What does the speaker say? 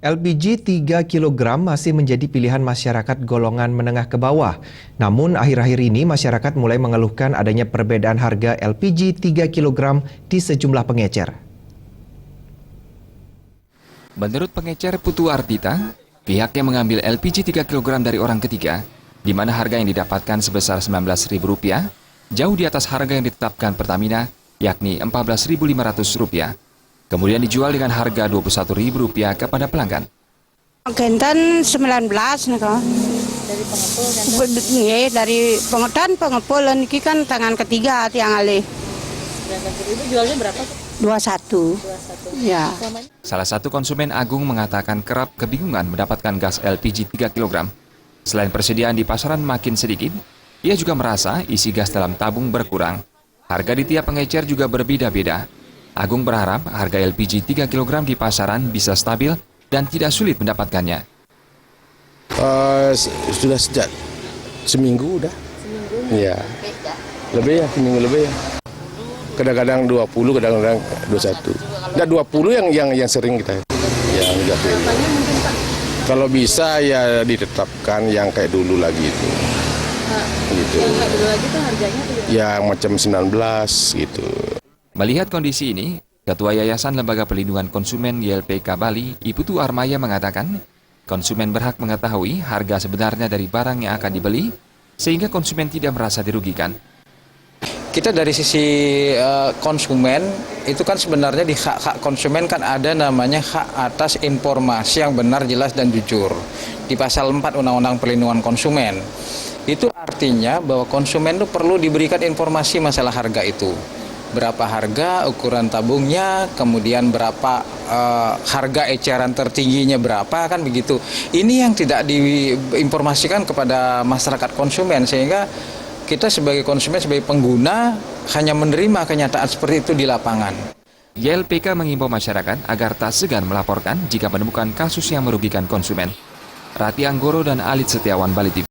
LPG 3 kg masih menjadi pilihan masyarakat golongan menengah ke bawah. Namun akhir-akhir ini masyarakat mulai mengeluhkan adanya perbedaan harga LPG 3 kg di sejumlah pengecer. Menurut pengecer Putu Ardita, pihaknya mengambil LPG 3 kg dari orang ketiga, di mana harga yang didapatkan sebesar Rp19.000, jauh di atas harga yang ditetapkan Pertamina, yakni Rp14.500. Kemudian dijual dengan harga Rp21.000 kepada pelanggan. Genten 19 nih kok. Dari pengepul kan? Iya, dari pengepul ini kan tangan ketiga tiang alih. Itu jualnya berapa? 21. Ya. Salah satu konsumen Agung mengatakan kerap kebingungan mendapatkan gas LPG 3 kg. Selain persediaan di pasaran makin sedikit, ia juga merasa isi gas dalam tabung berkurang. Harga di tiap pengecer juga berbeda-beda. Agung berharap harga LPG 3 kg di pasaran bisa stabil dan tidak sulit mendapatkannya. Sudah sejak seminggu udah. Iya. Lebih ya, seminggu lebih ya. Kadang-kadang 20, kadang-kadang 21. Nah, 20 yang sering kita. Yang tidak pilih. Kalau bisa ya ditetapkan yang kayak dulu lagi itu. Gitu. Yang kayak dulu lagi tuh harganya tuh yang macam 19 gitu. Melihat kondisi ini, Ketua Yayasan Lembaga Pelindungan Konsumen YLPK Bali, Iputu Armaya mengatakan, konsumen berhak mengetahui harga sebenarnya dari barang yang akan dibeli, sehingga konsumen tidak merasa dirugikan. Kita dari sisi konsumen, itu kan sebenarnya di hak konsumen kan ada namanya hak atas informasi yang benar, jelas, dan jujur. Di pasal 4 Undang-Undang Perlindungan Konsumen. Itu artinya bahwa konsumen itu perlu diberikan informasi masalah harga itu. Berapa harga, ukuran tabungnya, kemudian berapa harga eceran tertingginya berapa, kan begitu. Ini yang tidak diinformasikan kepada masyarakat konsumen, sehingga kita sebagai konsumen, sebagai pengguna, hanya menerima kenyataan seperti itu di lapangan. YLPK mengimbau masyarakat agar tak segan melaporkan jika menemukan kasus yang merugikan konsumen. Rati Anggoro dan Alit Setiawan, Bali TV.